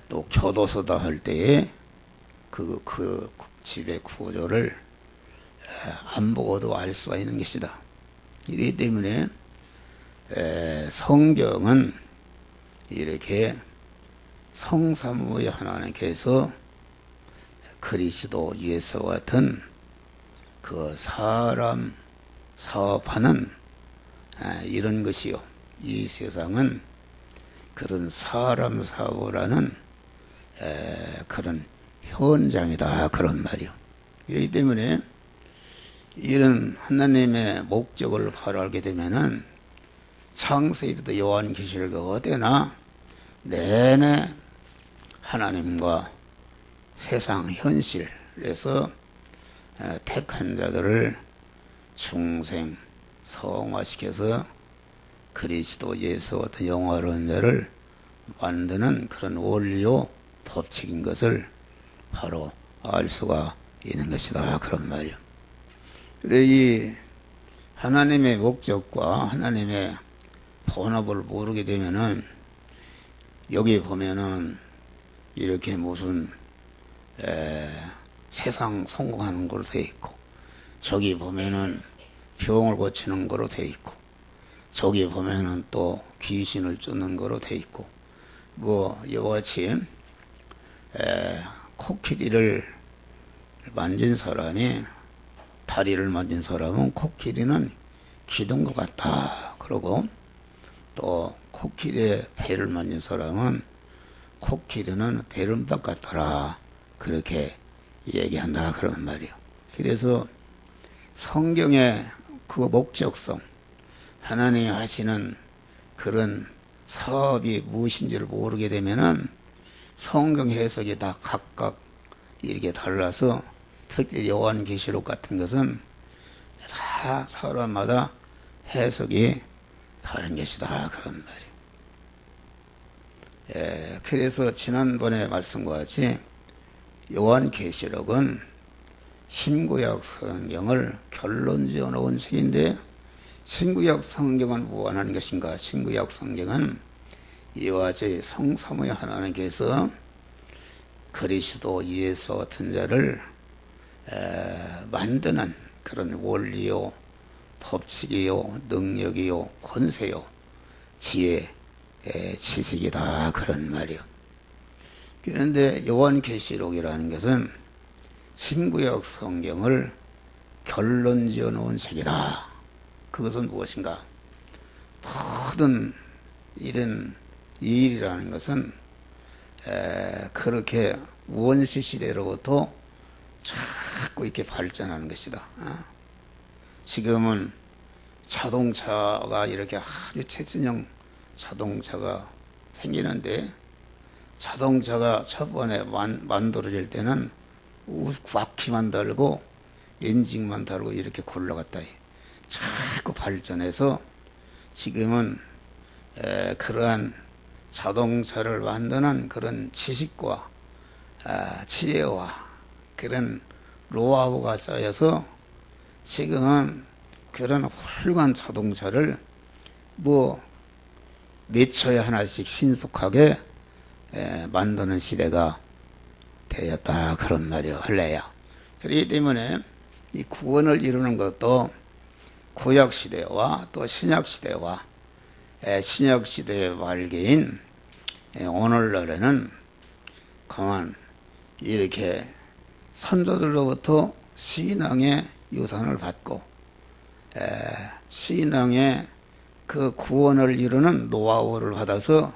또 교도소다 할 때에 그 집의 구조를 안 보고도 알 수가 있는 것이다. 이렇기 때문에 성경은 이렇게 성삼위의 하나님께서 그리스도 예수와 같은 그 사람 사업하는 이런 것이요. 이 세상은 그런 사람 사업을 하는 그런 현장이다. 그런 말이요. 그렇기 때문에 이런 하나님의 목적을 바로 알게 되면은 창세기부터 요한계시록 어디나 내내 하나님과 세상 현실에서 택한 자들을 중생 성화시켜서 그리스도 예수 같은 영화로운 자를 만드는 그런 원리요 법칙인 것을 바로 알 수가 있는 것이다. 그런 말이요. 그래 이 하나님의 목적과 하나님의 본업을 모르게 되면은 여기 보면은 이렇게 무슨 세상 성공하는 거로 되어 있고, 저기 보면은 병을 고치는 거로 되어 있고, 저기 보면은 또 귀신을 쫓는 거로 되어 있고, 뭐 이와같이 코끼리를 만진 사람이 다리를 만진 사람은 코끼리는 기둥 것 같다 그러고, 또 코끼리의 배를 만진 사람은 코끼리는 배름박 같더라 그렇게 얘기한다 그런 말이요. 그래서 성경의 그 목적성, 하나님이 하시는 그런 사업이 무엇인지를 모르게 되면은 성경 해석이 다 각각 이렇게 달라서, 특히 요한계시록 같은 것은 다 사람마다 해석이 다른 것이다 그런 말이에요. 그래서 지난번에 말씀과 같이 요한계시록은 신구약 성경을 결론지어 놓은 책인데, 신구약 성경은 무엇하는 것인가? 신구약 성경은 이와 같이 성삼위 하나님께서 그리스도 예수 같은 자를 만드는 그런 원리요 법칙이요 능력이요 권세요 지혜 지식이다 그런 말이요. 그런데 요한계시록이라는 것은 신구약 성경을 결론지어 놓은 책이다. 그것은 무엇인가? 모든 이런 일이라는 것은 그렇게 원시 시대로부터 자꾸 이렇게 발전하는 것이다. 지금은 자동차가 이렇게 아주 최신형 자동차가 생기는데, 자동차가 첫번에 만들어질 때는 바퀴만 달고 엔진만 달고 이렇게 굴러갔다. 자꾸 발전해서 지금은 그러한 자동차를 만드는 그런 지식과 지혜와 그런 노하우가 쌓여서 지금은 그런 훌륭한 자동차를 뭐 몇 초에 하나씩 신속하게 만드는 시대가 되었다 그런 말이요. 할래야. 그렇기 때문에 이 구원을 이루는 것도 구약 시대와 또 신약 시대와 신약 시대의 말기인 오늘날에는 그만 이렇게 선조들로부터 신앙의 유산을 받고 신앙의 그 구원을 이루는 노하우를 받아서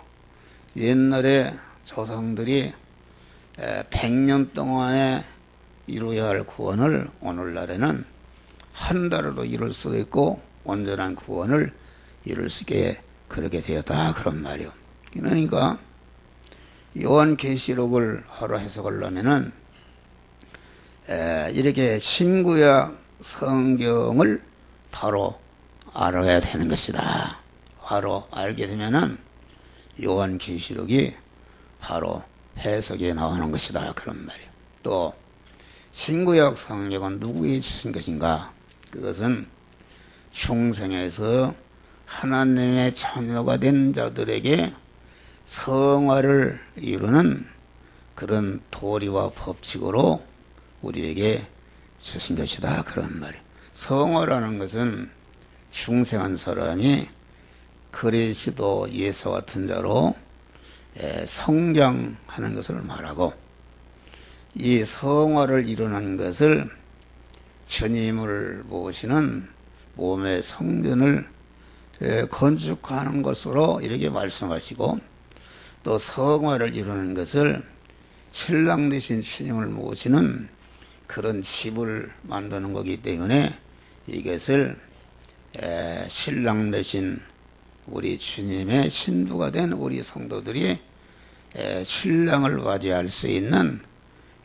옛날에 조상들이 100년 동안에 이루어야 할 구원을 오늘날에는 한 달으로 이룰 수도 있고 온전한 구원을 이룰 수 있게 그렇게 되었다 그런 말이요. 그러니까 요한계시록을 하루 해석하려면은 이렇게 신구약 성경을 바로 알아야 되는 것이다. 바로 알게 되면은 요한계시록이 바로 해석이 나오는 것이다 그런 말이에요. 또 신구약 성경은 누구에게 주신 것인가? 그것은 중생에서 하나님의 자녀가 된 자들에게 성화를 이루는 그런 도리와 법칙으로 우리에게 주신 것이다. 그런 말이에요. 성화라는 것은 중생한 사람이 그리스도 예수 같은 자로 성장하는 것을 말하고, 이 성화를 이루는 것을 주님을 모시는 몸의 성전을 건축하는 것으로 이렇게 말씀하시고, 또 성화를 이루는 것을 신랑 되신 주님을 모시는 그런 집을 만드는 거기 때문에 이것을 신랑 되신 우리 주님의 신부가 된 우리 성도들이 신랑을 맞이할 수 있는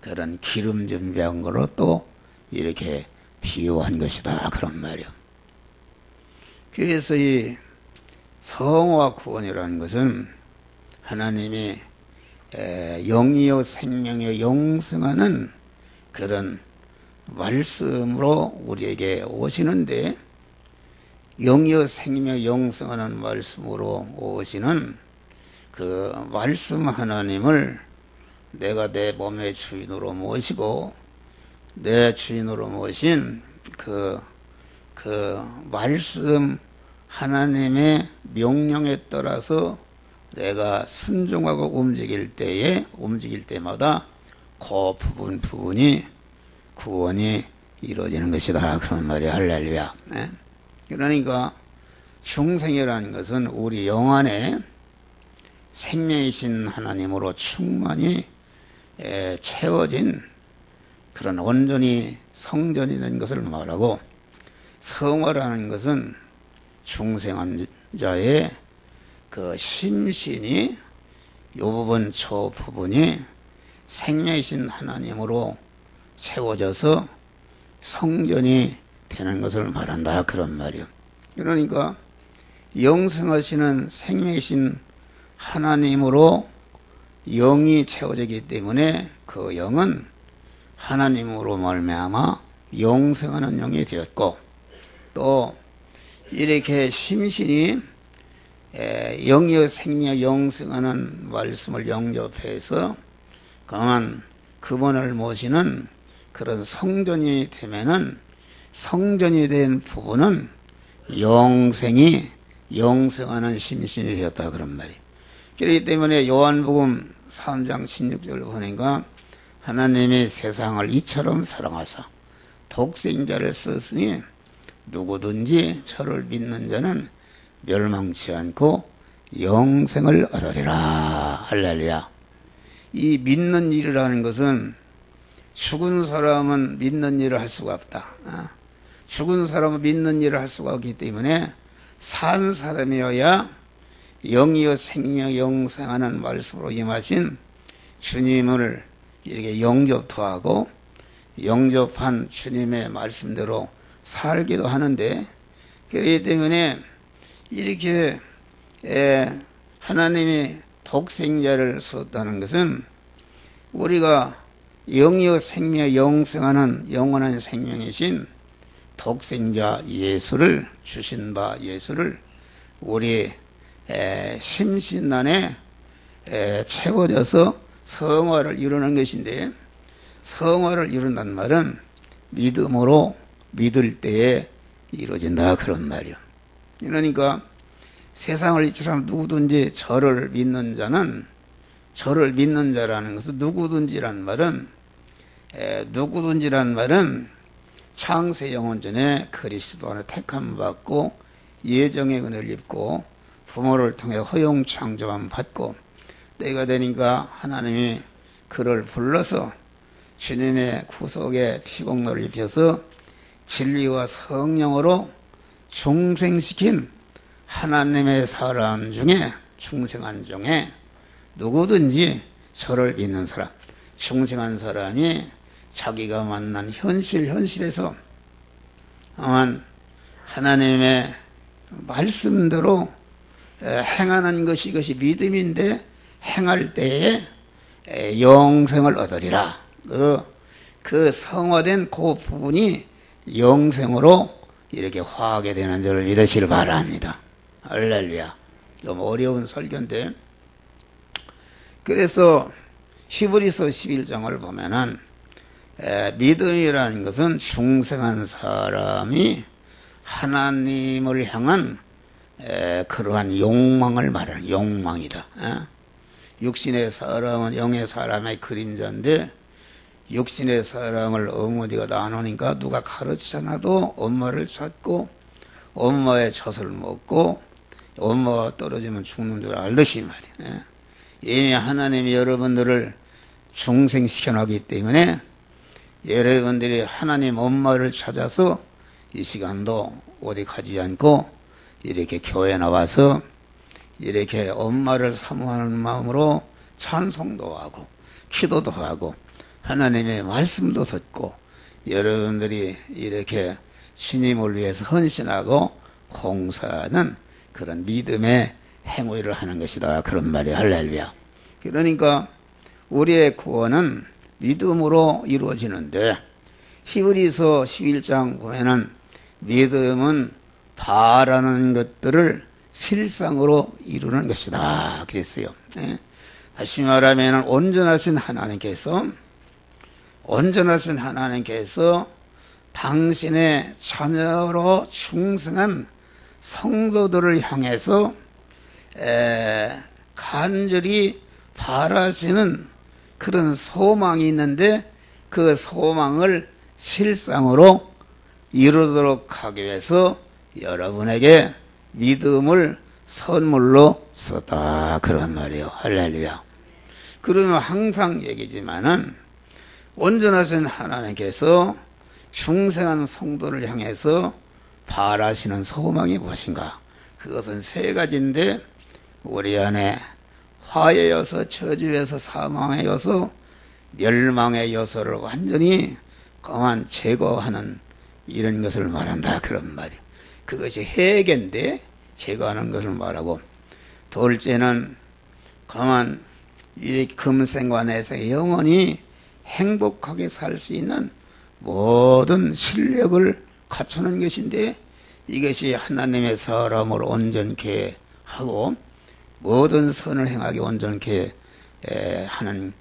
그런 기름 준비한 거로 또 이렇게 비유한 것이다. 그런 말이요. 그래서 이 성화 구원이라는 것은 하나님이 영이요 생명이요 영생하는 그런 말씀으로 우리에게 오시는데, 영이요 생명 영생하는 말씀으로 오시는 그 말씀 하나님을 내가 내 몸의 주인으로 모시고, 내 주인으로 모신 그 말씀 하나님의 명령에 따라서 내가 순종하고 움직일 때마다 그 부분이 구원이 이루어지는 것이다. 그런 말이 할렐루야. 네? 그러니까 중생이라는 것은 우리 영 안에 생명이신 하나님으로 충만히 채워진 그런 온전히 성전이 된 것을 말하고, 성화라는 것은 중생한 자의 그 심신이 요 부분 저 부분이 생명이신 하나님으로 채워져서 성전이 되는 것을 말한다. 그런 말이요. 그러니까 영생하시는 생명이신 하나님으로 영이 채워지기 때문에 그 영은 하나님으로 말미암아 영생하는 영이 되었고, 또 이렇게 심신이 영이여 생명 영생하는 말씀을 영접해서 그만 그분을 모시는 그런 성전이 되면은, 성전이 된 부분은 영생하는 심신이 되었다. 그런 말이에요. 그렇기 때문에 요한복음 3장 16절 보니까 하나님이 세상을 이처럼 사랑하사 독생자를 썼으니 누구든지 저를 믿는 자는 멸망치 않고 영생을 얻으리라. 할렐루야. 이 믿는 일이라는 것은 죽은 사람은 믿는 일을 할 수가 없다. 죽은 사람은 믿는 일을 할 수가 없기 때문에 산 사람이어야 영이여 생명 영생하는 말씀으로 임하신 주님을 이렇게 영접도 하고, 영접한 주님의 말씀대로 살기도 하는데, 그렇기 때문에 이렇게 하나님이 독생자를 썼다는 것은 우리가 영이여 생명 영생하는 영원한 생명이신 독생자 예수를, 주신 바 예수를 우리 심신 안에 채워져서 성화를 이루는 것인데, 성화를 이룬다는 말은 믿음으로 믿을 때에 이루어진다. 그런 말이요. 그러니까 세상을 이처럼 누구든지 저를 믿는 자는, 저를 믿는 자라는 것은 누구든지라는 말은 창세 영원 전에 그리스도 안에 택함 받고 예정의 은혜를 입고 부모를 통해 허용 창조함 받고 때가 되니까 하나님이 그를 불러서 주님의 구속의 피공로를 입혀서 진리와 성령으로 중생시킨 하나님의 사람 중에, 중생한 중에 누구든지 저를 믿는 사람, 중생한 사람이 자기가 만난 현실에서 하나님의 말씀대로 행하는 것이, 이것이 믿음인데 행할 때에 영생을 얻으리라. 그 성화된 그 부분이 영생으로 이렇게 화하게 되는 줄 믿으시길 바랍니다. 할렐루야. 좀 어려운 설교인데 그래서 히브리서 11장을 보면은 믿음이라는 것은 중생한 사람이 하나님을 향한 그러한 욕망을 말하는 욕망이다. 육신의 사람은 영의 사람의 그림자인데 육신의 사람을 어머니가 나누니까 누가 가르치지 않아도 엄마를 찾고 엄마의 젖을 먹고 엄마가 떨어지면 죽는 줄 알듯이 말이야. 이미 하나님이 여러분들을 중생시켜 놨기 때문에 여러분들이 하나님 엄마를 찾아서 이 시간도 어디 가지 않고 이렇게 교회 나와서 이렇게 엄마를 사모하는 마음으로 찬송도 하고 기도도 하고 하나님의 말씀도 듣고 여러분들이 이렇게 주님을 위해서 헌신하고 봉사하는 그런 믿음의 행위를 하는 것이다. 그런 말이 할렐루야. 그러니까 우리의 구원은 믿음으로 이루어지는데 히브리서 11장 보면은 믿음은 바라는 것들을 실상으로 이루는 것이다. 그랬어요. 다시 말하면 온전하신 하나님께서 당신의 자녀로 충성한 성도들을 향해서 간절히 바라시는 그런 소망이 있는데 그 소망을 실상으로 이루도록 하기 위해서 여러분에게 믿음을 선물로 썼다. 그런 말이에요. 할렐루야. 그러면 항상 얘기지만은 온전하신 하나님께서 중생한 성도를 향해서 바라시는 소망이 무엇인가? 그것은 세 가지인데 우리 안에 화의 요소, 저주의 요소, 사망의 요소, 멸망의 요소를 완전히 그만 제거하는 이런 것을 말한다. 그런 말이에요. 그것이 해계인데 제거하는 것을 말하고 둘째는 그만 이 금생관에서 영원히 행복하게 살 수 있는 모든 실력을 갖추는 것인데 이것이 하나님의 사람을 온전케 하고 모든 선을 행하게 온전케 하는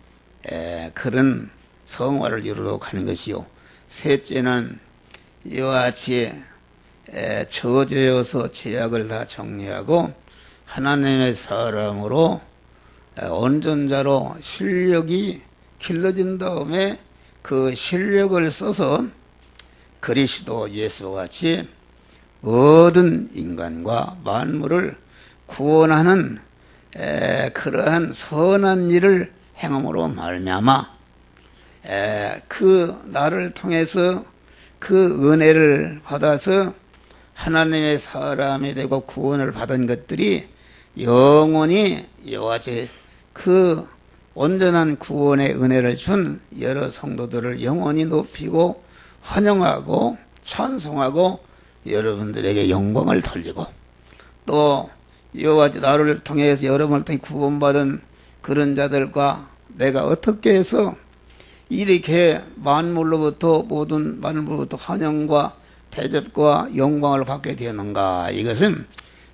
그런 성화를 이루도록 하는 것이요. 셋째는 이와 같이 저죄여서 죄악을 다 정리하고 하나님의 사람으로 온전자로 실력이 길러진 다음에 그 실력을 써서 그리스도 예수와 같이 모든 인간과 만물을 구원하는 그러한 선한 일을 행함으로 말미암아 그 나를 통해서 그 은혜를 받아서 하나님의 사람이 되고 구원을 받은 것들이 영원히 이와 같이 그 온전한 구원의 은혜를 준 여러 성도들을 영원히 높이고 환영하고 찬송하고 여러분들에게 영광을 돌리고 또 이와 같이 나를 통해서 여러분을 통해 구원받은 그런 자들과 내가 어떻게 해서 이렇게 만물로부터 모든 만물로부터 환영과 대접과 영광을 받게 되었는가? 이것은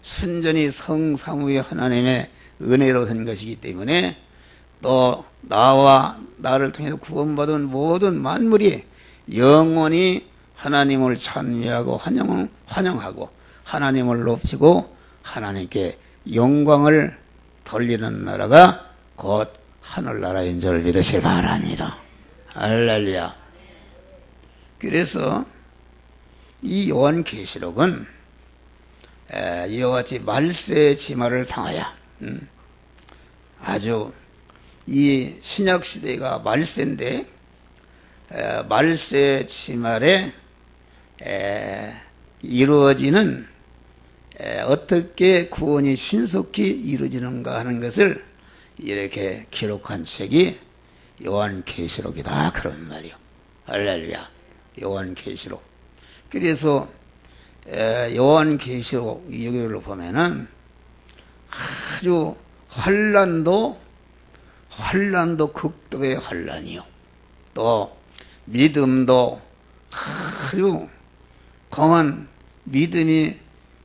순전히 성삼위의 하나님의 은혜로 된 것이기 때문에 또 나와 나를 통해서 구원받은 모든 만물이 영원히 하나님을 찬미하고 환영하고 하나님을 높이고 하나님께 영광을 돌리는 나라가 곧 하늘나라인 줄 믿으시기 바랍니다. 할렐루야. 그래서 이 요한계시록은 이와 같이 말세의 지마를 당하여 아주 이 신약시대가 말세인데 말세 지말에 이루어지는 어떻게 구원이 신속히 이루어지는가 하는 것을 이렇게 기록한 책이 요한계시록이다. 그런 말이요. 할렐루야. 요한계시록. 그래서 요한계시록 여기를 보면은 아주 환난도 극도의 환난이요. 또 믿음도 아주 강한 믿음이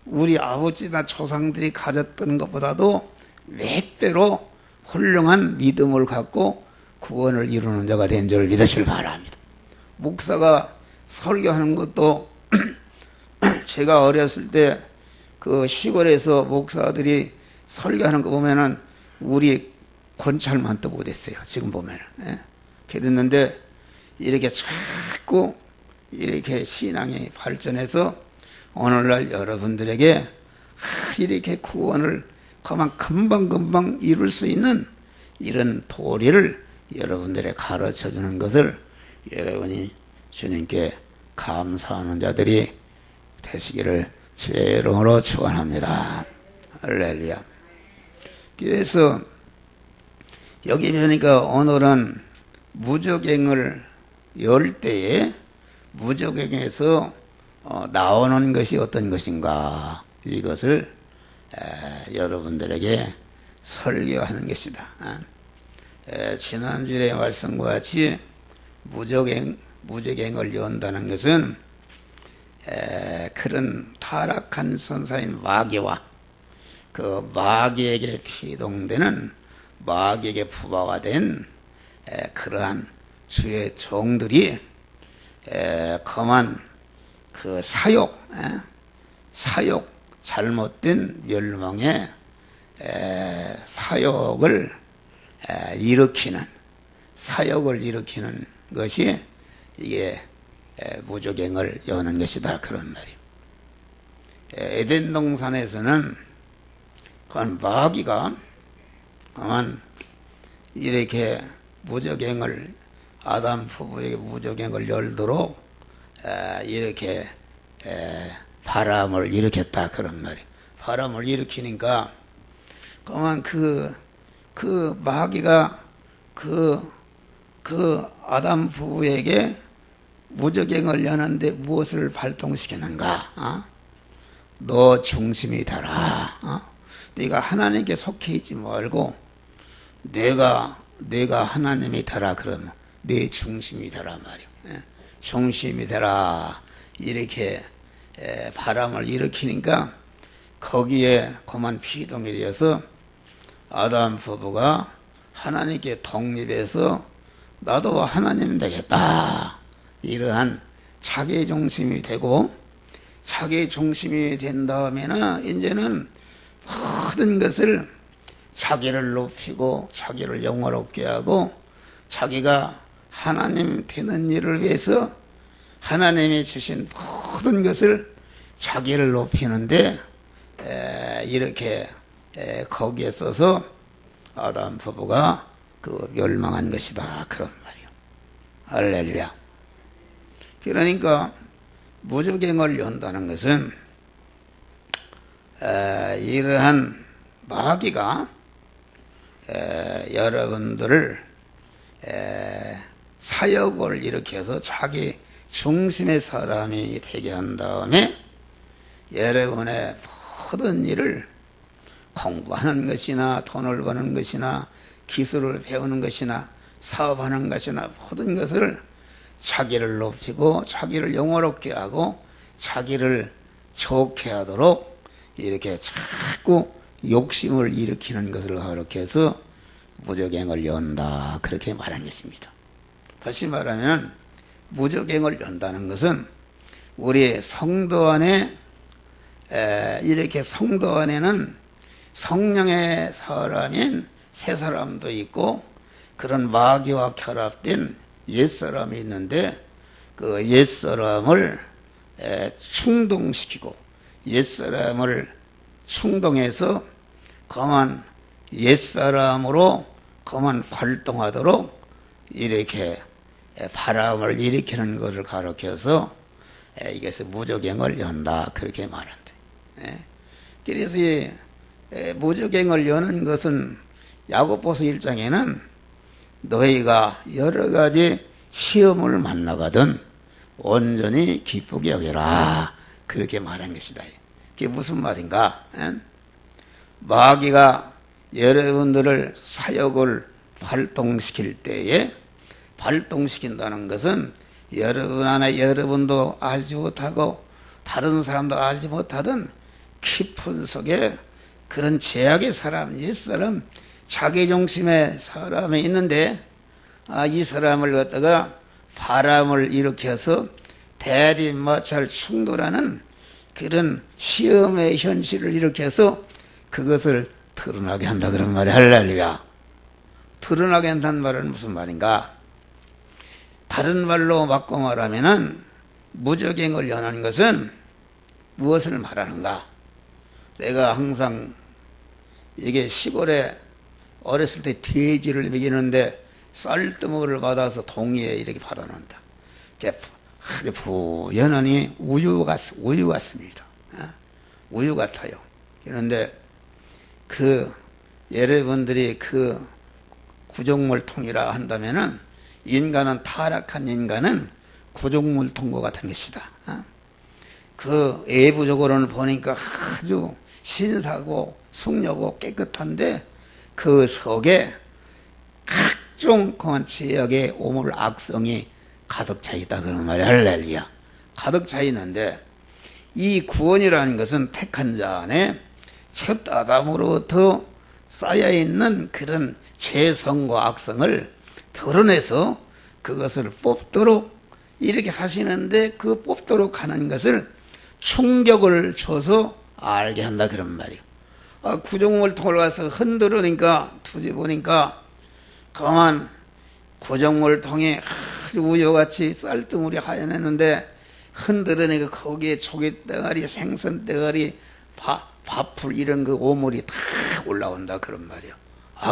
우리 아버지나 조상들이 가졌던 것보다도 몇 배로 훌륭한 믿음을 갖고 구원을 이루는 자가 된 줄 믿으시길 바랍니다. 목사가 설교하는 것도 제가 어렸을 때 그 시골에서 목사들이 설교하는 거 보면은 우리 권찰만 또 못했어요. 지금 보면은. 예? 그랬는데 이렇게 자꾸 이렇게 신앙이 발전해서 오늘날 여러분들에게 이렇게 구원을 그만 금방금방 이룰 수 있는 이런 도리를 여러분들에 가르쳐 주는 것을 여러분이 주님께 감사하는 자들이 되시기를 주의 이름으로 축원합니다. 할렐루야. 그래서 여기 보니까 오늘은 무적행을 열 때에 무적행에서 나오는 것이 어떤 것인가 이것을 여러분들에게 설교하는 것이다. 지난주에 말씀과 같이 무적행을 연다는 것은 그런 타락한 선사인 마귀와 그 마귀에게 피동되는 마귀에게 부하가 된 그러한 주의 종들이 거만 그 사욕 잘못된 멸망의 사욕을 일으키는 것이 이게 무적행을 여는 것이다 그런 말이에요. 에덴 동산에서는 그건 마귀가 그만 이렇게 무적행을 아담 부부에게 무적행을 열도록 이렇게 바람을 일으켰다 그런 말이에요. 바람을 일으키니까 그만 그 마귀가 그 아담 부부에게 무적행을 여는데 무엇을 발동시키는가? 너 중심이 되라. 네가 하나님께 속해 있지 말고 내가 하나님이 되라 그러면 내 중심이 되라 말이요. 중심이 되라 이렇게 바람을 일으키니까 거기에 그만 피동이 되어서 아담 부부가 하나님께 독립해서 나도 하나님 되겠다 이러한 자기 중심이 되고 자기 중심이 된 다음에는 이제는 모든 것을 자기를 높이고 자기를 영화롭게 하고 자기가 하나님 되는 일을 위해서 하나님이 주신 모든 것을 자기를 높이는데 이렇게 거기에 써서 아담 부부가 그 멸망한 것이다 그런 말이요. 할렐루야. 그러니까 무적행을 연다는 것은 이러한 마귀가 여러분들을 사역을 일으켜서 자기 중심의 사람이 되게 한 다음에 여러분의 모든 일을 공부하는 것이나 돈을 버는 것이나 기술을 배우는 것이나 사업하는 것이나 모든 것을 자기를 높이고 자기를 영화롭게 하고 자기를 좋게 하도록 이렇게 자꾸 욕심을 일으키는 것을 가르쳐서 무적행을 연다 그렇게 말하겠습니다. 다시 말하면 무적행을 연다는 것은 우리 성도 안에 이렇게 성도 안에는 성령의 사람인 새 사람도 있고 그런 마귀와 결합된 옛사람이 있는데 그 옛사람을 충동시키고 옛사람을 충동해서 그만 옛사람으로 그만 활동하도록 이렇게 바람을 일으키는 것을 가르쳐서 이것을 무적행을 연다 그렇게 말한다. 그래서 이 무적행을 여는 것은 야고보서 1장에는 너희가 여러 가지 시험을 만나거든 온전히 기쁘게 여겨라 그렇게 말한 것이다. 그게 무슨 말인가? 마귀가 여러분들을 사역을 발동시킬 때에 발동시킨다는 것은 여러분 안에 여러분도 알지 못하고 다른 사람도 알지 못하던 깊은 속에 그런 죄악의 사람, 옛사람 자기중심의 사람이 있는데 이 사람을 갖다가 바람을 일으켜서 대립마찰 충돌하는 그런 시험의 현실을 일으켜서 그것을 드러나게 한다 그런 말이 할렐루야. 드러나게 한다는 말은 무슨 말인가? 다른 말로 바꿔 말하면은 무적행을 연한 것은 무엇을 말하는가? 내가 항상 이게 시골에 어렸을 때 돼지를 먹이는데 쌀뜨물을 받아서 동이에 이렇게 받아놓는다. 아주 부연하니 우유 같습니다. 우유 같아요. 그런데 여러분들이 구정물통이라 한다면은 타락한 인간은 구정물통과 같은 것이다. 외부적으로는 보니까 아주 신사고 숙녀고 깨끗한데 그 속에 각종 제약의 오물 악성이 가득 차 있다 그런 말이 할렐루야. 가득 차 있는데 이 구원이라는 것은 택한 자 안에 첫 아담으로부터 쌓여있는 그런 죄성과 악성을 드러내서 그것을 뽑도록 이렇게 하시는데 그 뽑도록 하는 것을 충격을 줘서 알게 한다 그런 말이에요. 구정물통을 가서 흔들으니까 뒤집으니까 그만 구정물통이 아주 우유같이 쌀뜨물이 하얘냈는데 흔들으니까 거기에 조개덩어리, 생선덩어리, 밥풀 이런 그 오물이 다 올라온다 그런 말이에요.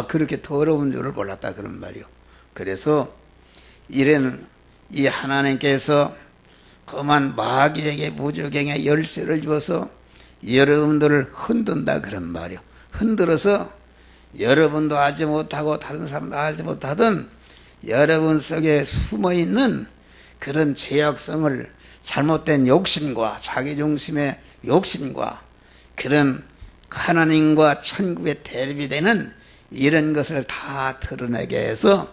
그렇게 더러운 줄을 몰랐다 그런 말이에요. 그래서 이 하나님께서 그만 마귀에게 무적행의 열쇠를 주어서 여러분들을 흔든다 그런 말이에요. 흔들어서 여러분도 알지 못하고 다른 사람도 알지 못하던 여러분 속에 숨어있는 그런 죄악성을 잘못된 욕심과 자기중심의 욕심과 그런 하나님과 천국의 대립이 되는 이런 것을 다 드러내게 해서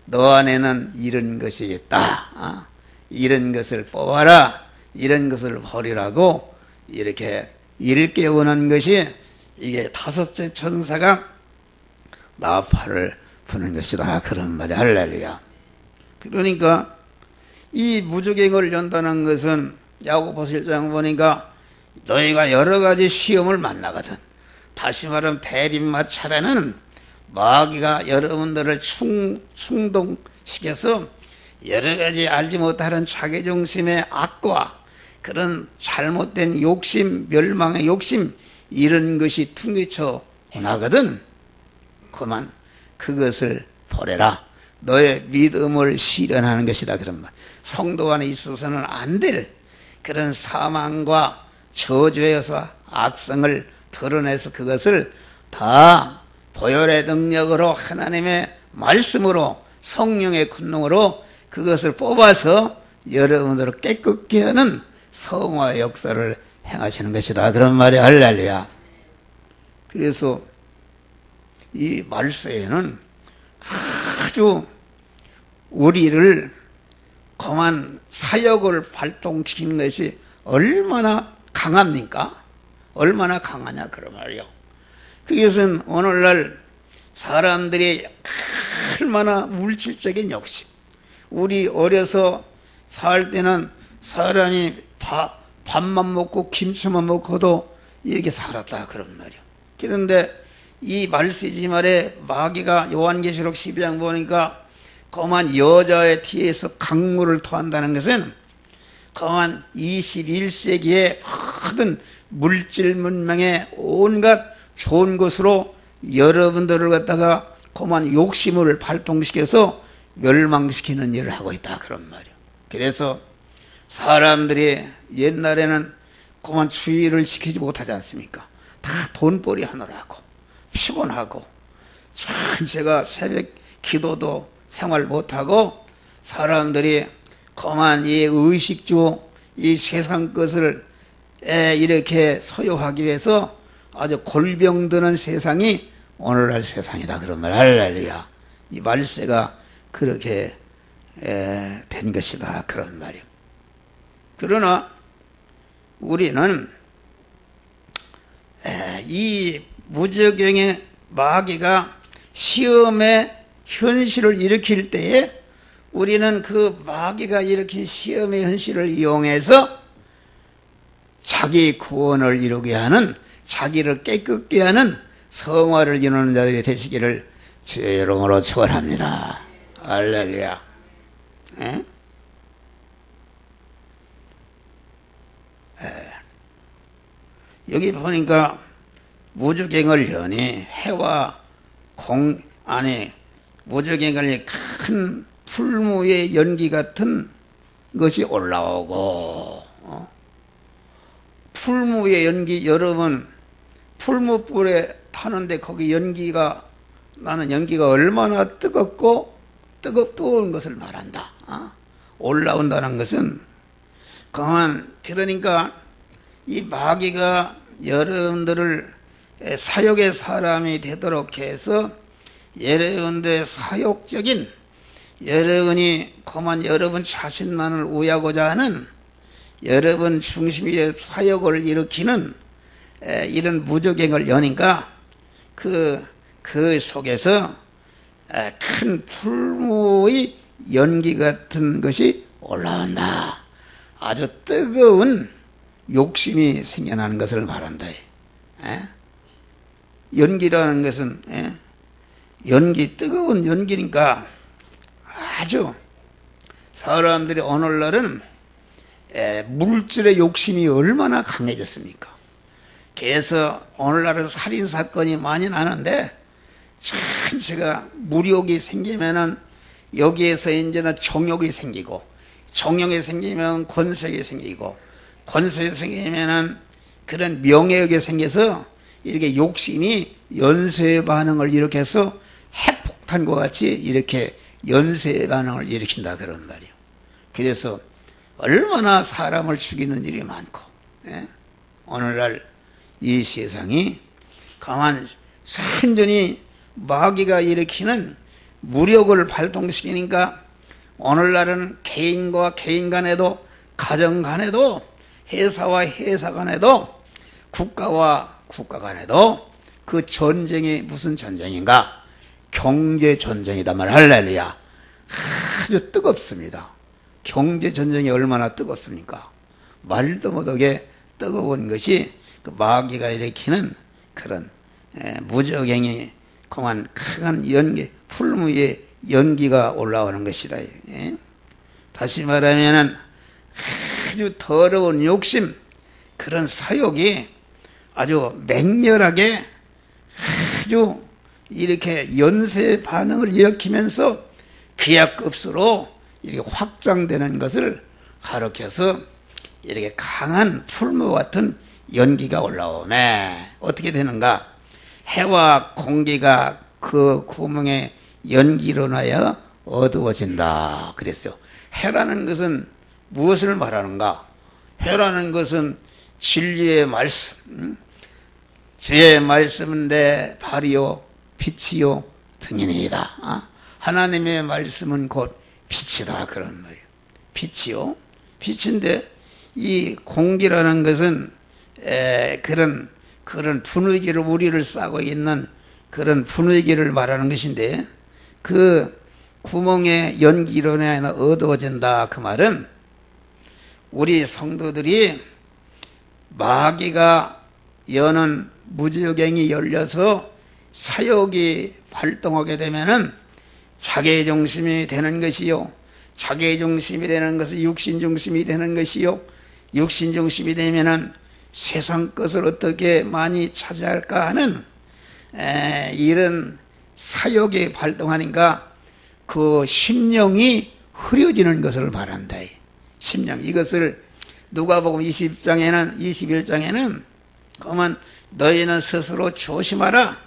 너 안에는 이런 것이 있다. 이런 것을 뽑아라. 이런 것을 버리라고 이렇게 일깨우는 것이 이게 다섯째 천사가 나팔을 부는 것이다. 그런 말이 할렐루야. 그러니까 이 무적행을 연다는 것은 야고보서 1장 보니까 너희가 여러 가지 시험을 만나거든. 다시 말하면 대립마찰에는 마귀가 여러분들을 충동시켜서 여러 가지 알지 못하는 자기중심의 악과 그런 잘못된 욕심, 멸망의 욕심 이런 것이 퉁기쳐 나거든. 그만 그것을 버려라. 너의 믿음을 실현하는 것이다 그런 말. 성도 안에 있어서는 안 될 그런 사망과 저주에서 악성을 드러내서 그것을 다 보혈의 능력으로 하나님의 말씀으로 성령의 권능으로 그것을 뽑아서 여러분들을 깨끗게 하는 성화의 역사를 행하시는 것이다 그런 말이 할렐루야. 그래서 이 말세에는 아주 우리를 그만 사역을 발동시키는 것이 얼마나 강합니까? 얼마나 강하냐 그런 말이요. 그것은 오늘날 사람들이 얼마나 물질적인 욕심. 우리 어려서 살 때는 사람이 밥만 먹고 김치만 먹고도 이렇게 살았다 그런 말이요. 그런데 이 말세지 말에 마귀가 요한계시록 12장 보니까 그만 여자의 티에서 강물을 토한다는 것은 그만 21세기의 모든 물질 문명의 온갖 좋은 것으로 여러분들을 갖다가 그만 욕심을 발동시켜서 멸망시키는 일을 하고 있다 그런 말이에요. 그래서 사람들이 옛날에는 그만 주의를 지키지 못하지 않습니까? 다 돈벌이 하느라고 피곤하고 전체가 새벽 기도도 생활 못하고 사람들이 그만 이 의식주 이 세상 것을 이렇게 소유하기 위해서 아주 골병드는 세상이 오늘날 세상이다 그런 말 할렐루야. 이 말세가 그렇게 된 것이다 그런 말이에요. 그러나 우리는 이 무적행의 마귀가 시험의 현실을 일으킬 때에 우리는 그 마귀가 일으킨 시험의 현실을 이용해서 자기 구원을 이루게 하는, 자기를 깨끗게 하는 성화를 이루는 자들이 되시기를 주의 이름으로 축원합니다. 할렐루야. 에? 여기 보니까 무주갱을 여니 해와 무주갱을 큰 풀무의 연기 같은 것이 올라오고, 풀무의 연기, 여러분 풀무불에 타는데 거기 연기가 나는 연기가 얼마나 뜨겁고 뜨거운 것을 말한다. 올라온다는 것은 그러니까 이 마귀가 여러분들을 사욕의 사람이 되도록 해서 여러분들의 사욕적인, 여러분이 그만 여러분 자신만을 우야고자 하는 여러분 중심의 사욕을 일으키는 이런 무저갱을 여니까 그 속에서 큰 풀무의 연기 같은 것이 올라온다. 아주 뜨거운 욕심이 생겨나는 것을 말한다. 연기라는 것은 뜨거운 연기니까 아주 사람들이 오늘날은 물질의 욕심이 얼마나 강해졌습니까? 그래서 오늘날은 살인사건이 많이 나는데 전체가 무력이 생기면은 여기에서 이제는 정욕이 생기고, 정욕이 생기면 권세가 생기고, 권세가 생기면은 그런 명예욕이 생겨서 이렇게 욕심이 연쇄 반응을 일으켜서 핵폭탄과 같이 이렇게 연쇄 반응을 일으킨다 그런 말이에요. 그래서 얼마나 사람을 죽이는 일이 많고, 오늘날 이 세상이 가만 완전히 마귀가 일으키는 무력을 발동시키니까 오늘날은 개인과 개인 간에도, 가정 간에도, 회사와 회사 간에도, 국가와 국가 간에도 그 전쟁이 무슨 전쟁인가? 경제 전쟁이다 말. 할렐루야. 아주 뜨겁습니다. 경제 전쟁이 얼마나 뜨겁습니까? 말도 못하게 뜨거운 것이 그 마귀가 일으키는 그런 무저갱이 그만 큰 연기, 풀무의 연기가 올라오는 것이다. 다시 말하면은 아주 더러운 욕심, 그런 사욕이 아주 맹렬하게 아주 이렇게 연쇄 반응을 일으키면서 기하급수로 이렇게 확장되는 것을 가리켜서 이렇게 강한 풀무 같은 연기가 올라오네. 어떻게 되는가? 해와 공기가 그 구멍에 연기로 인하여 어두워진다 그랬어요. 해라는 것은 무엇을 말하는가? 해라는 것은 진리의 말씀, 주의 말씀은 내 발이요 빛이요 등이니이다. 하나님의 말씀은 곧 빛이다 그런 말이에요. 빛이요, 빛인데 이 공기라는 것은 그런 분위기를, 우리를 싸고 있는 그런 분위기를 말하는 것인데, 그 구멍에 연기로 인해 어두워진다 그 말은 우리 성도들이 마귀가 여는 무저갱이 열려서 사욕이 활동하게 되면은 자기중심이 되는 것이요, 자기중심이 되는 것은 육신중심이 되는 것이요, 육신중심이 되면은 세상 것을 어떻게 많이 차지할까 하는 이런 사욕이 발동하니까 그 심령이 흐려지는 것을 말한다. 심령, 이것을 누가복음 21장에는 그러면 너희는 스스로 조심하라.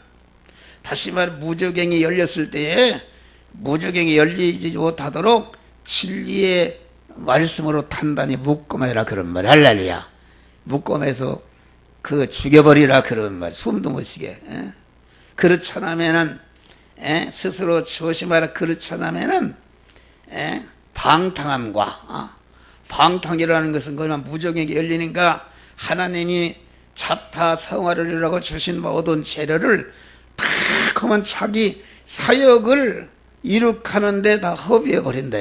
다시 말해 무저갱이 열렸을 때에 무저갱이 열리지 못하도록 진리의 말씀으로 단단히 묶음해라 그런 말. 할렐루야. 묶음해서 그 죽여버리라 그런 말. 숨도 못 쉬게. 그렇지 않으면은 스스로 조심하라. 그렇지 않으면은 방탕함과 방탕이라는 것은 그냥 무저갱이 열리니까 하나님이 자타 성화를 이루라고 주신 모든 재료를 다 그만 자기 사역을 이룩하는데 다 허비해 버린다.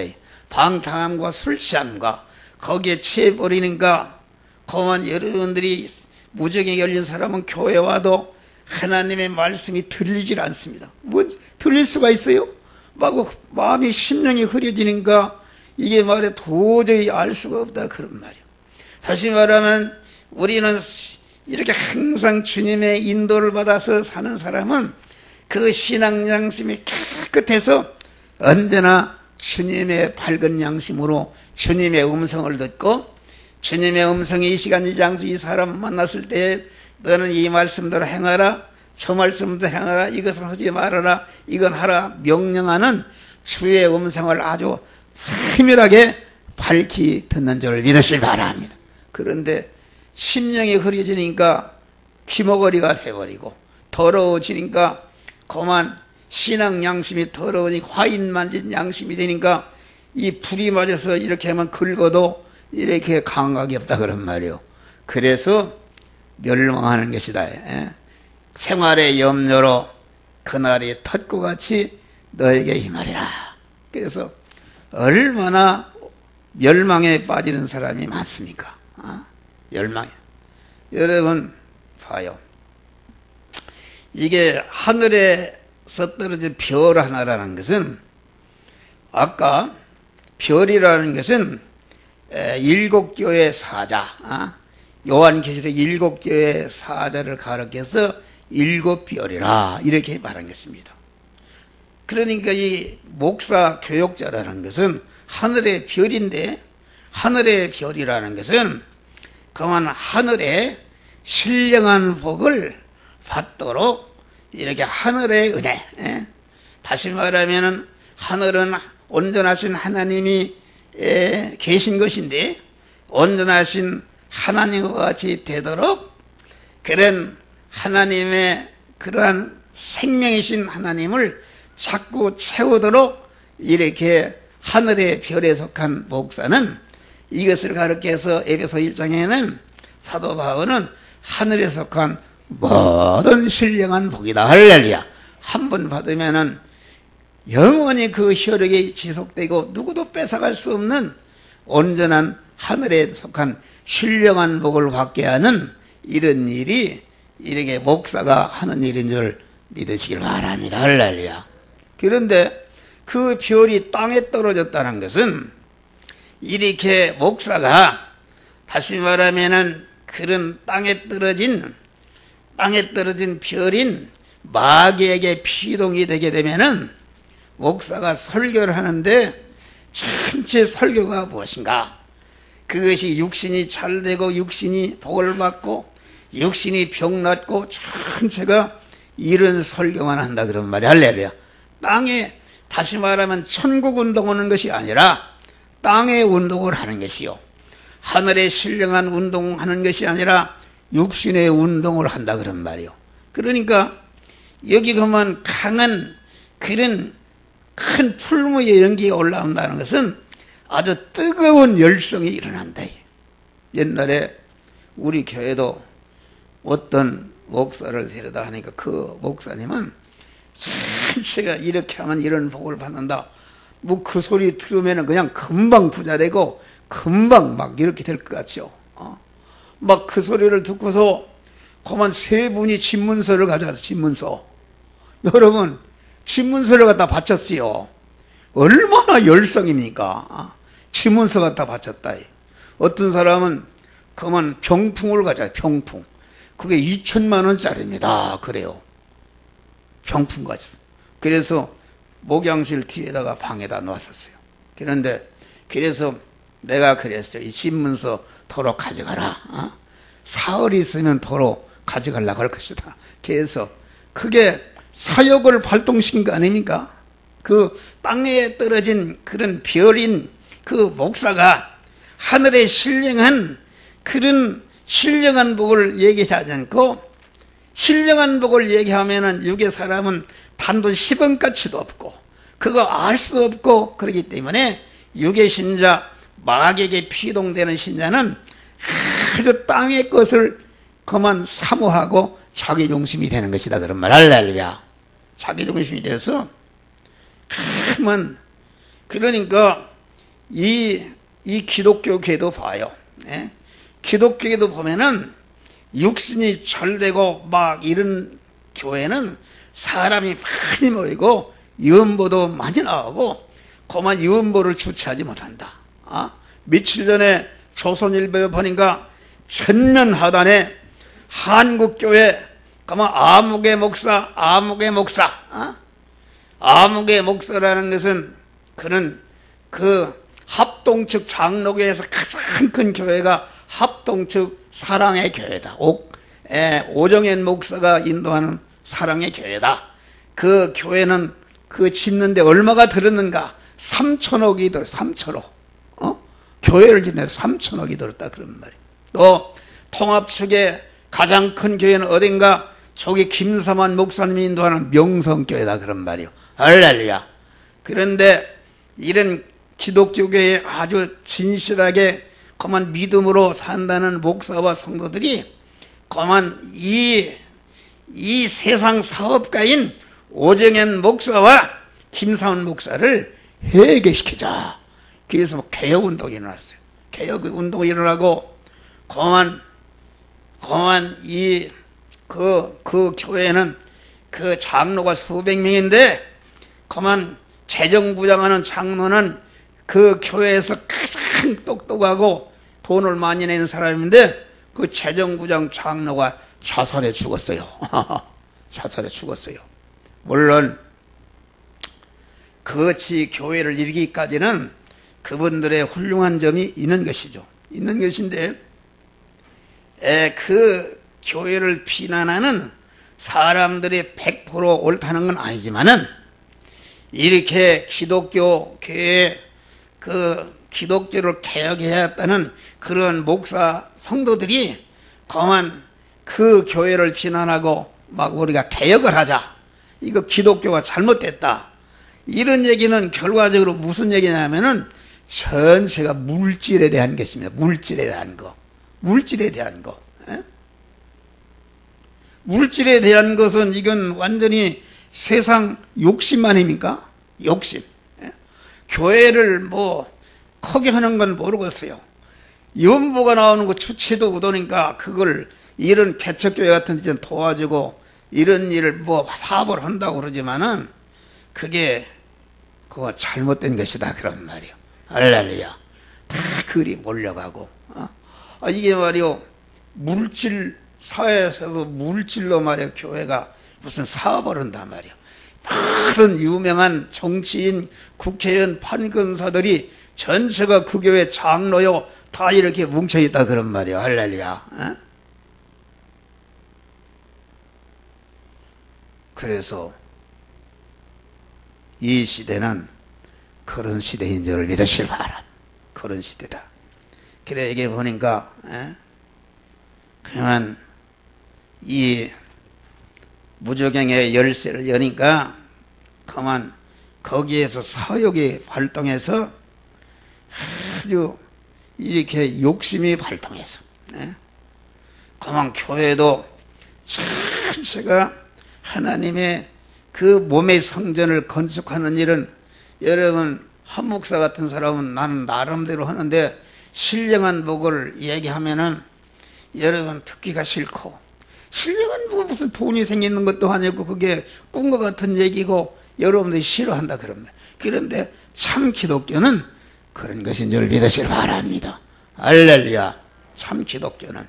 방탕함과 술 취함과 거기에 취해 버리는가. 그만 여러분들이 무정에 열린 사람은 교회 와도 하나님의 말씀이 들리질 않습니다. 뭐 들릴 수가 있어요? 막 마음이 심령이 흐려지니까 이게 말에 도저히 알 수가 없다 그런 말이에요. 다시 말하면 우리는 이렇게 항상 주님의 인도를 받아서 사는 사람은 그 신앙 양심이 깨끗해서 언제나 주님의 밝은 양심으로 주님의 음성을 듣고, 주님의 음성이 이 시간 이 장소 이 사람 만났을 때 너는 이 말씀대로 행하라, 저 말씀대로 행하라, 이것을 하지 말아라, 이건 하라 명령하는 주의 음성을 아주 세밀하게 밝히 듣는 줄 믿으시기 바랍니다. 그런데 심령이 흐려지니까 귀머거리가 돼버리고 더러워지니까 그만 신앙 양심이 더러우니 화인 만진 양심이 되니까 이 불이 맞아서 이렇게 하면 긁어도 이렇게 감각이 없다 그런 말이요. 그래서 멸망하는 것이다. 생활의 염려로 그날이 텃구같이 너에게 임하리라. 그래서 얼마나 멸망에 빠지는 사람이 많습니까? 멸망에. 여러분 봐요. 이게 하늘에서 떨어진 별 하나라는 것은, 아까 별이라는 것은 7교회 사자, 요한계시록 7교회 사자를 가르쳐서 7별이라 이렇게 말한 것입니다. 그러니까 이 목사 교육자라는 것은 하늘의 별인데, 하늘의 별이라는 것은 그만 하늘에 신령한 복을 받도록 이렇게 하늘의 은혜, 다시 말하면 하늘은 온전하신 하나님이 계신 것인데 온전하신 하나님과 같이 되도록 그런 하나님의 그러한 생명이신 하나님을 자꾸 채우도록 이렇게 하늘의 별에 속한 목사는 이것을 가르쳐서 에베소 1장에는 사도 바울은 하늘에 속한 모든 신령한 복이다. 할렐루야. 한 번 받으면은 영원히 그 혈육이 지속되고 누구도 뺏어갈 수 없는 온전한 하늘에 속한 신령한 복을 받게 하는 이런 일이 이렇게 목사가 하는 일인 줄 믿으시길 바랍니다. 할렐루야. 그런데 그 별이 땅에 떨어졌다는 것은 이렇게 목사가 다시 말하면은 그런 땅에 떨어진 별인 마귀에게 피동이 되게 되면은 목사가 설교를 하는데 전체 설교가 무엇인가? 그것이 육신이 잘되고 육신이 복을 받고 육신이 병 낫고 전체가 이런 설교만 한다 그런 말이 할렐루야. 땅에 다시 말하면 천국 운동하는 것이 아니라 땅의 운동을 하는 것이요, 하늘에 신령한 운동하는 것이 아니라 육신의 운동을 한다 그런 말이요. 그러니까 여기 그만 강한 그런 큰 풀무의 연기가 올라온다는 것은 아주 뜨거운 열성이 일어난다. 옛날에 우리 교회도 어떤 목사를 데려다 하니까 그 목사님은 전체가 이렇게 하면 이런 복을 받는다. 뭐 그 소리 들으면 그냥 금방 부자 되고 금방 막 이렇게 될 것 같죠. 막 그 소리를 듣고서 그만 세 분이 집문서를 가져와서 집문서. 여러분 집문서를 갖다 바쳤어요. 얼마나 열성입니까? 집문서 갖다 바쳤다. 어떤 사람은 그만 병풍을 가져와요. 병풍. 그게 2천만 원짜리입니다. 그래요. 병풍 가졌어. 그래서 목양실 뒤에다가 방에다 놨었어요. 그런데 그래서 내가 그랬어요. 이 집문서 도로 가져가라. 사흘이 있으면 도로 가져가려고 할 것이다. 그래서 그게 사역을 발동시킨 거 아닙니까? 그 땅에 떨어진 그런 별인 그 목사가 하늘에 신령한 그런 신령한 복을 얘기하지 않고, 신령한 복을 얘기하면은 육의 사람은 단돈 10원가치도 없고 그거 알 수 없고, 그렇기 때문에 육의 신자, 마귀에게 피동되는 신자는 아주 땅의 것을 그만 사모하고 자기중심이 되는 것이다 그런 말. 할렐루야. 자기중심이 돼서 그러면 그러니까 이 기독교계도 봐요. 예? 기독교계도 보면은 육신이 절되고 막 이런 교회는 사람이 많이 모이고 유언보도 많이 나오고 그만 유언보를 주체하지 못한다. 며칠 전에 조선일보에 보니까 천년하단에 한국교회 그만 아무개 목사 아무개 목사라는 것은 그는 그 합동측 장로교회에서 가장 큰 교회가 합동측 사랑의 교회다. 오정현 목사가 인도하는 사랑의 교회다. 그 교회는 그 짓는데 얼마가 들었는가? 3천억이 들어. 3천억. 교회를 짓는데 3천억이 들었다 그런 말이에요. 또 통합 측의 가장 큰 교회는 어딘가? 저기 김사만 목사님이 인도하는 명성교회다 그런 말이에요. 할렐루야. 그런데 이런 기독교계에 아주 진실하게 그만 믿음으로 산다는 목사와 성도들이 그만 이 세상 사업가인 오정현 목사와 김사원 목사를 해계시키자. 그래서 개혁운동이 일어났어요. 개혁운동이 일어나고 그만 그 교회는 그 장로가 수백 명인데 그만 재정부장하는 장로는 그 교회에서 가장 똑똑하고 돈을 많이 내는 사람인데 그 재정부장 장로가 자살해 죽었어요. 자살해 죽었어요. 물론 그것이 교회를 이루기까지는 그분들의 훌륭한 점이 있는 것이죠. 있는 것인데 그 교회를 비난하는 사람들이 100% 옳다는 건 아니지만은 이렇게 기독교계에 그 기독교를 개혁해야 했다는 그런 목사 성도들이 그만 그 교회를 비난하고 막 우리가 개혁을 하자. 이거 기독교가 잘못됐다. 이런 얘기는 결과적으로 무슨 얘기냐면은 전체가 물질에 대한 것입니다. 물질에 대한 거. 물질에 대한 거. 물질에 대한 것은 이건 완전히 세상 욕심 아닙니까? 욕심. 교회를 뭐 크게 하는 건 모르겠어요. 연보가 나오는 거 주체도 못하니까 그걸 이런 개척교회 같은 데 도와주고 이런 일을 뭐 사업을 한다고 그러지만은 그거 잘못된 것이다 그런 말이요. 할렐루야. 다 그리 몰려가고 이게 말이요 물질 사회에서도 물질로 말이야 교회가 무슨 사업을 한단 말이야. 많은 유명한 정치인, 국회의원, 판검사들이 전체가 그 교회 장로요 다 이렇게 뭉쳐있다 그런 말이야. 할렐루야. 그래서 이 시대는 그런 시대인 줄 믿으실 바람. 그런 시대다. 그래 이게 보니까 그러면 이 무저경의 열쇠를 여니까 그만 거기에서 사욕이 발동해서 아주 이렇게 욕심이 발동해서 그만 교회도 전체가 하나님의 그 몸의 성전을 건축하는 일은 여러분 한 목사 같은 사람은 나는 나름대로 하는데 신령한 목을 얘기하면은 여러분 듣기가 싫고 신령한 목 무슨 돈이 생기는 것도 아니고 그게 꿈과 같은 얘기고 여러분들이 싫어한다 그러면 그런데 참 기독교는 그런 것인 줄 믿으시길 바랍니다. 할렐루야. 참 기독교는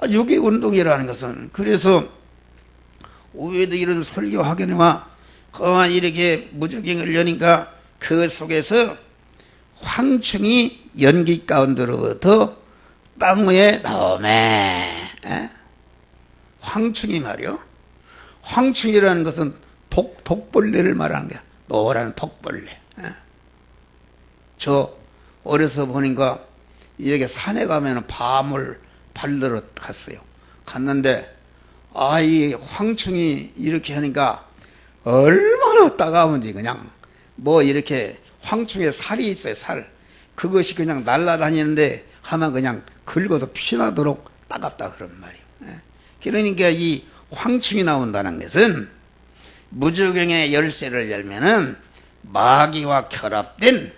유기운동이라는 것은 그래서 우회도 이런 설교하거니와 그만 이렇게 무적행을 여니까 그 속에서 황충이 연기 가운데로부터 땅 위에 나오매. 황충이 말이요. 황충이라는 것은 독벌레를 말하는 거야. 노란 독벌레. 저 어려서 보니까 이렇게 산에 가면 밤을 발들어 갔어요. 갔는데 이 황충이 이렇게 하니까 얼마나 따가운지 그냥 뭐 이렇게 황충에 살이 있어요. 살. 그것이 그냥 날아다니는데 하면 그냥 긁어도 피나도록 따갑다 그런 말이에요. 그러니까 이 황충이 나온다는 것은 무주경의 열쇠를 열면은 마귀와 결합된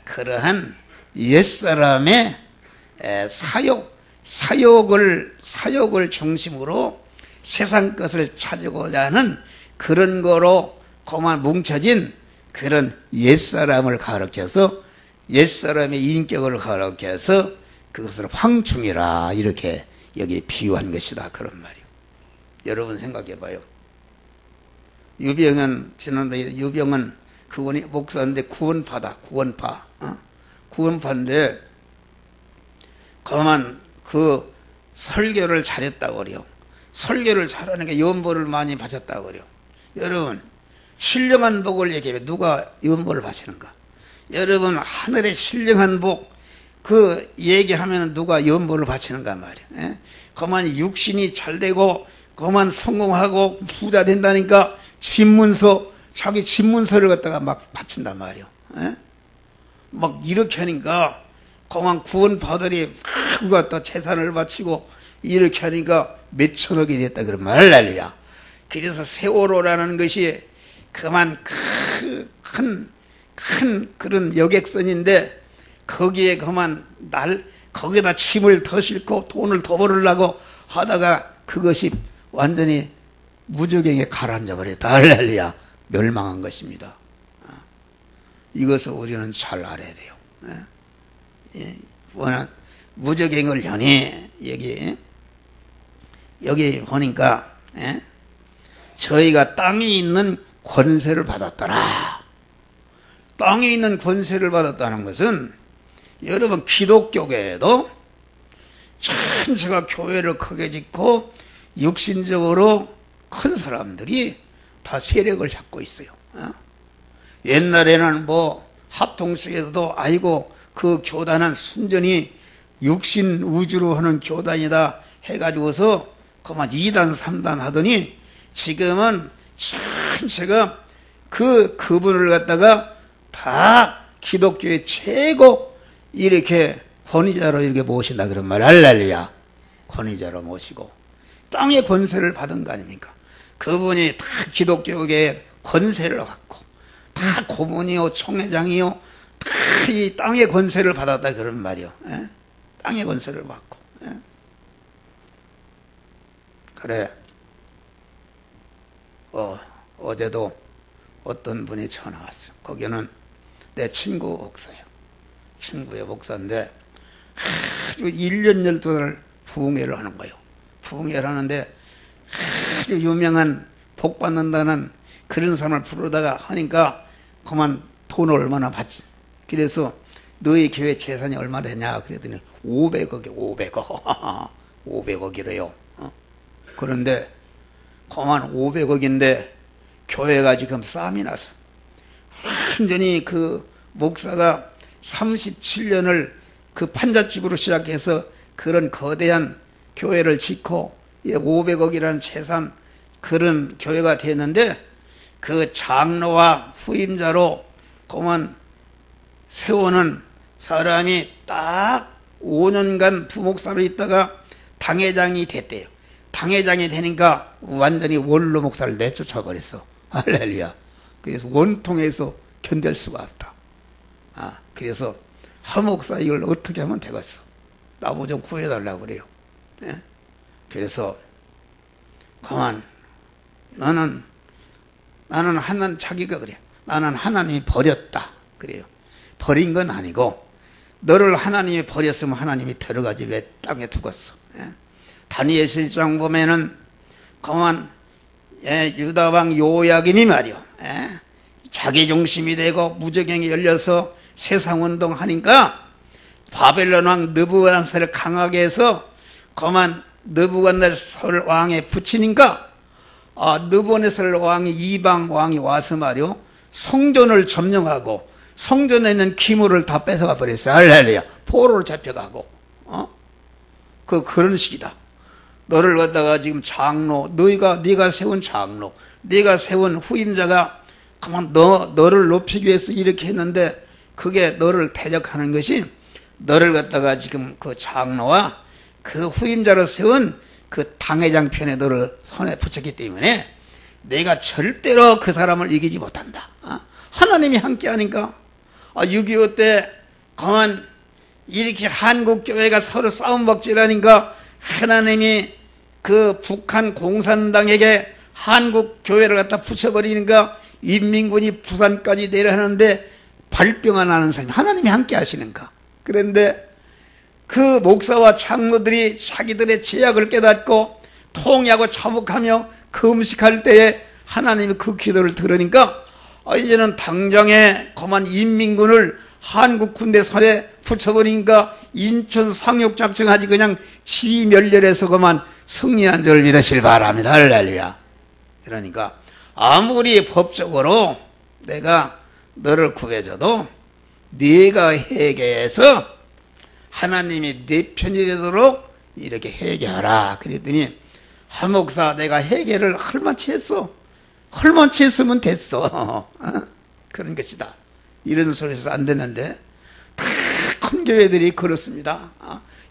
그러한 옛사람의 사욕을 중심으로 세상 것을 찾고자 하는 그런 거로 그만 뭉쳐진 그런 옛사람을 가르쳐서 옛사람의 인격을 가르쳐서 그것을 황충이라 이렇게 여기 비유한 것이다 그런 말이에요. 여러분 생각해 봐요. 유병은 지난번에 유병은 그분이 목사인데 구원파다. 구원파인데 그만 그 설교를 잘했다고 그래요. 설교를 잘하니까 연보를 많이 받았다고 그래요. 여러분 신령한 복을 얘기해 누가 연보를 받으는가? 여러분 하늘의 신령한 복 그 얘기하면 누가 연보를 바치는가 말이야. 그만 육신이 잘 되고 그만 성공하고 부자 된다니까 자기 집문서를 갖다가 막 바친단 말이야. 막 이렇게 하니까 그만 구원파들이 막 그거 갖다 재산을 바치고 이렇게 하니까 몇천억이 됐다 그런 말이야. 그래서 세월호라는 것이 그만 큰 그런 여객선인데 거기에 그만 거기다 침을 더 싣고 돈을 더 벌으려고 하다가 그것이 완전히 무저갱에 가라앉아 버렸다. 할렐루야. 멸망한 것입니다. 이것을 우리는 잘 알아야 돼요. 무저갱을 연히 여기 보니까 저희가 땅에 있는 권세를 받았더라. 땅에 있는 권세를 받았다는 것은 여러분 기독교계에도 전체가 교회를 크게 짓고 육신적으로 큰 사람들이 다 세력을 잡고 있어요. 옛날에는 뭐 합동수에서도 아이고 그 교단은 순전히 육신 우주로 하는 교단이다 해가지고서 그만 2단 3단 하더니 지금은 전체가 그분을 갖다가 다 기독교의 최고 이렇게 권위자로 이렇게 모신다 그런 말. 할렐루야. 권위자로 모시고 땅의 권세를 받은 거 아닙니까? 그분이 다 기독교계의 권세를 갖고 다 고문이요 총회장이요 다 이 땅의 권세를 받았다 그런 말이요. 땅의 권세를 받고. 그래. 어제도 어떤 분이 전화 왔어요. 거기는 내 친구 목사예요. 친구의 목사인데 아주 1년 12달 부흥회를 하는 거예요. 부흥회를 하는데 아주 유명한 복 받는다는 그런 사람을 부르다가 하니까 그만 돈을 얼마나 받지. 그래서 너희 교회 재산이 얼마 되냐 그랬더니 500억이요. 500억. 500억이래요. 그런데 그만 500억인데 교회가 지금 싸움이 나서 완전히 그 목사가 37년을 그 판잣집으로 시작해서 그런 거대한 교회를 짓고 500억이라는 재산 그런 교회가 됐는데 그 장로와 후임자로 그만 세우는 사람이 딱 5년간 부목사로 있다가 당회장이 됐대요. 당회장이 되니까 완전히 원로 목사를 내쫓아 버렸어. 할렐루야. 그래서 원통에서 견딜 수가 없다. 그래서 하 목사 이걸 어떻게 하면 되겠어? 나보고 좀 구해달라고 그래요. 그래서 그만 나는 하나님 자기가 그래. 나는 하나님이 버렸다 그래요. 버린 건 아니고 너를 하나님이 버렸으면 하나님이 데려가지 왜 땅에 두겠어? 다니엘 실장 보면은 그만 유다왕 요야김이 말이요. 자기 중심이 되고 무저갱이 열려서 세상운동 하니까 바벨론 왕 느부갓네살을 강하게 해서 그만 느부갓네살 왕에 붙이니까 느부갓네살 왕이 이방 왕이 와서 말이요 성전을 점령하고 성전에 있는 기물을 다 뺏어가 버렸어요. 할렐루야. 포로로 잡혀가고 그런 식이다. 너를 갖다가 지금 장로 네가 세운 장로 네가 세운 후임자가 그만 너를 높이기 위해서 이렇게 했는데 그게 너를 대적하는 것이 너를 갖다가 지금 그 장로와 그 후임자로 세운 그 당회장 편에 너를 손에 붙였기 때문에 내가 절대로 그 사람을 이기지 못한다. 하나님이 함께하니까. 6.25 때 그만 이렇게 한국교회가 서로 싸움박질하니까 하나님이 그 북한 공산당에게 한국교회를 갖다 붙여버리니까 인민군이 부산까지 내려가는데 발병 나는 사람이 하나님이 함께 하시는가. 그런데 그 목사와 장로들이 자기들의 죄악을 깨닫고 통회하고 참혹하며 금식할 때에 하나님이 그 기도를 들으니까 이제는 당장에 그만 인민군을 한국 군대 선에 붙여버리니까 인천 상륙작전하지 그냥 지멸렬해서 그만 승리한 줄 믿으실 바랍니다. 할렐루야. 그러니까 아무리 법적으로 내가 너를 구해줘도 네가 회개해서 하나님이 네 편이 되도록 이렇게 회개하라. 그랬더니 한 목사 내가 회개를 헐만치 했어. 헐만치 했으면 됐어. 그런 것이다. 이런 소리에서 안 되는데 다 큰 교회들이 그렇습니다.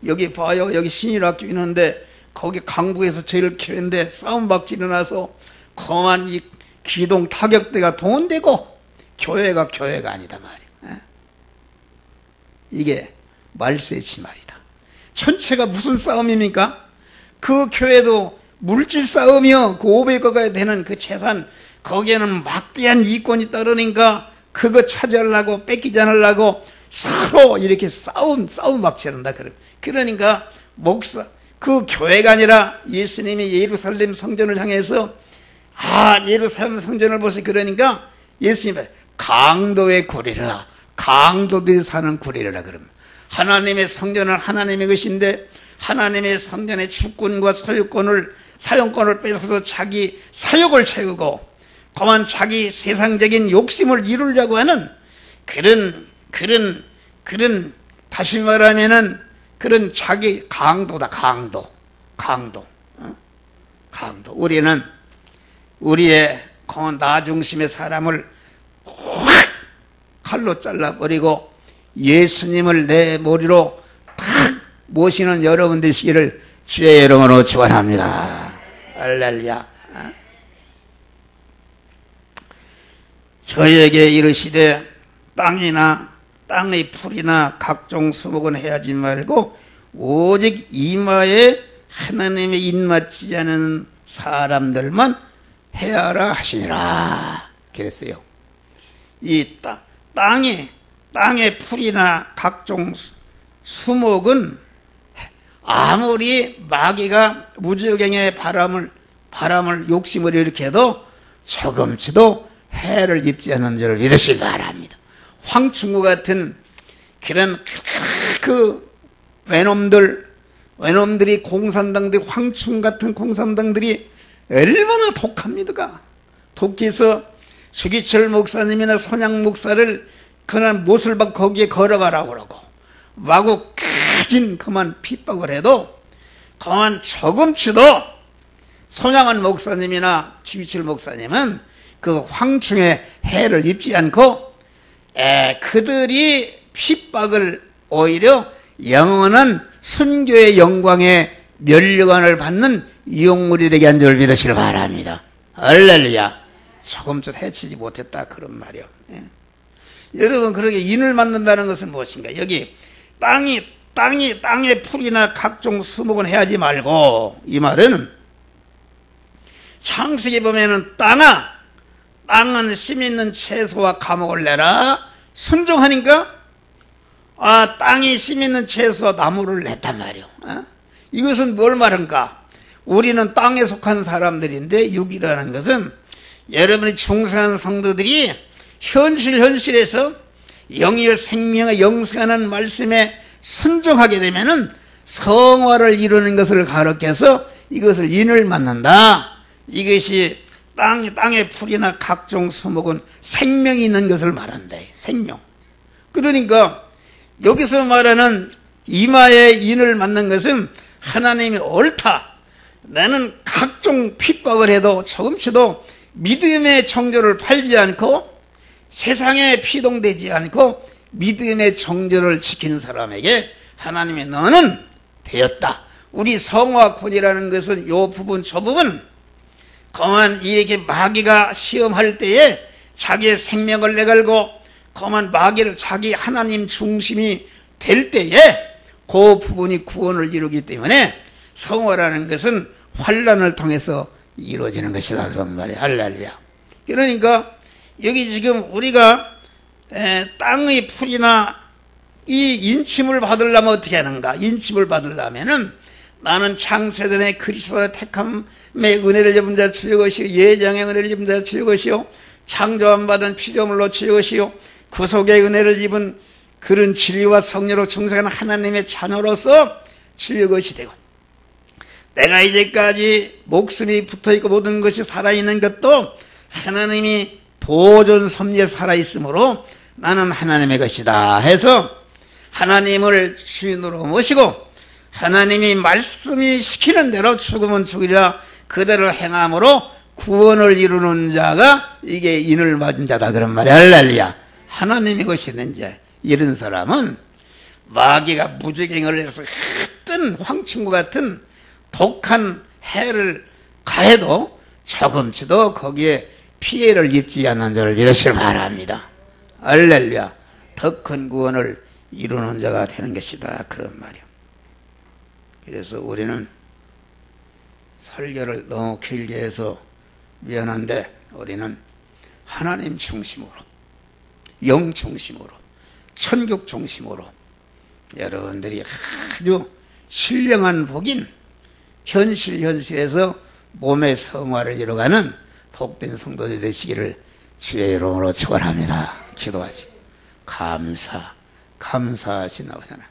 여기 봐요. 여기 신일학교 있는데 거기 강북에서 제일 교회인데 싸움박질 일어나서 그만 이 기동 타격대가 동원되고 교회가 아니다 말이야. 이게 말세지 말이다. 전체가 무슨 싸움입니까? 그 교회도 물질 싸움이요. 그 500억가 되는 그 재산 거기에는 막대한 이권이 따르니까 그거 차지하려고 뺏기지 않으려고 서로 이렇게 싸움 박질한다. 그러니까 목사 그 교회가 아니라 예수님이 예루살렘 성전을 향해서 예루살렘 성전을 보시 그러니까 예수님이 강도의 구리라. 강도들이 사는 구리라. 그러면 하나님의 성전은 하나님의 것인데 하나님의 성전의 주권과 사용권을 뺏어서 자기 사욕을 채우고 그만 자기 세상적인 욕심을 이루려고 하는 그런 다시 말하면은 그런 자기 강도다. 강도. 우리는 우리의 나 중심의 사람을 확 칼로 잘라버리고 예수님을 내 머리로 탁 모시는 여러분 되시기를 주의 이름으로 축원합니다. 할렐루야. 저에게 이르시되 땅의 풀이나 각종 수목은 해하지 말고 오직 이마에 하나님의 입맞지 않은 사람들만 해하라 하시니라. 그랬어요. 이 땅의 풀이나 각종 수목은 아무리 마귀가 무지경의 바람을 욕심을 일으켜도 조금치도 해를 입지 않는 줄을 믿으시기 바랍니다. 황충구 같은 그런 그 외놈들이 공산당들이 황충 같은 공산당들이 얼마나 독합니까? 독해서 주기철 목사님이나 손양 목사를 그날 못을 박 거기에 걸어가라고 그러고 마구 가진 그만 핍박을 해도 그만 조금치도 손양한 목사님이나 주기철 목사님은 그 황충의 해를 입지 않고 그들이 핍박을 오히려 영원한 순교의 영광의 면류관을 받는 이용물이 되게 한 줄 믿으시길 바랍니다. 할렐루야. 조금쯤 해치지 못했다 그런 말이요. 여러분 그렇게 인을 맞는다는 것은 무엇인가? 여기 땅의 풀이나 각종 수목은 해하지 말고 이 말은 창세기 보면은 땅은 씨 있는 채소와 감옥을 내라. 순종하니까 땅이 씨 있는 채소와 나무를 냈단 말이요. 이것은 뭘 말한가? 우리는 땅에 속한 사람들인데 육이라는 것은 여러분이 중생한 성도들이 현실에서 영의 생명의 영생하는 말씀에 순종하게 되면은 성화를 이루는 것을 가르쳐서 이것을 인을 맞는다. 이것이 땅의 풀이나 각종 수목은 생명이 있는 것을 말한다. 생명. 그러니까 여기서 말하는 이마에 인을 맞는 것은 하나님이 옳다. 나는 각종 핍박을 해도 조금치도 믿음의 정조를 팔지 않고 세상에 피동되지 않고 믿음의 정조를 지킨 사람에게 하나님이 너는 되었다. 우리 성화권이라는 것은 이 부분 저 부분 그만 이렇게 마귀가 시험할 때에 자기의 생명을 내걸고 그만 마귀를 자기 하나님 중심이 될 때에 그 부분이 구원을 이루기 때문에 성화라는 것은 환난을 통해서 이루어지는 것이다 그런 말이에요. 할렐루야. 그러니까 여기 지금 우리가 땅의 풀이나 이 인침을 받으려면 어떻게 하는가? 인침을 받으려면은 나는 창세전에 그리스도의 택함의 은혜를 입은 자 주의 것이요 예정의 은혜를 입은 자 주의 것이요 창조함 받은 피조물로 주의 것이요 구속의 은혜를 입은 그런 진리와 성령으로 충성하는 하나님의 자녀로서 주의 것이 되고 내가 이제까지 목숨이 붙어있고 모든 것이 살아있는 것도 하나님이 보존 섭리에 살아있으므로 나는 하나님의 것이다 해서 하나님을 주인으로 모시고 하나님이 말씀이 시키는 대로 죽으면 죽으리라 그대로 행함으로 구원을 이루는 자가 이게 인을 맞은 자다 그런 말이야. 할렐루야. 하나님의 것이 있는 자 이런 사람은 마귀가 무지갱을 해서 어떤 황충과 같은 독한 해를 가해도 조금치도 거기에 피해를 입지 않는 자를 믿으시길 바랍니다. 할렐루야. 더 큰 구원을 이루는 자가 되는 것이다 그런 말이요. 그래서 우리는 설교를 너무 길게 해서 미안한데 우리는 하나님 중심으로 영 중심으로 천국 중심으로 여러분들이 아주 신령한 복인 현실에서 몸의 성화를 이루어가는 복된 성도들 되시기를 주의 이름으로 축원합니다. 기도하시. 감사하신 아버지 하나님,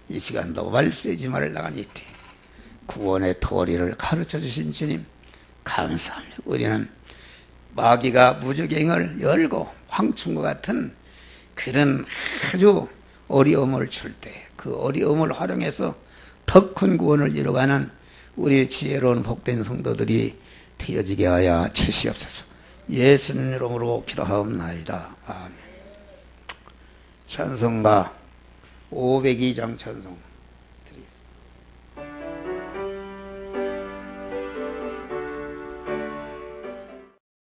이 시간도 말세지 말라간 이때 구원의 도리를 가르쳐주신 주님 감사합니다. 우리는 마귀가 무저갱을 열고 황충과 같은 그런 아주 어려움을 줄 때 그 어려움을 활용해서 더 큰 구원을 이루어가는 우리 지혜로운 복된 성도들이 되어지게 하여 주시옵소서. 예수님 이름으로 기도하옵나이다. 아멘. 찬송가 502장 찬송.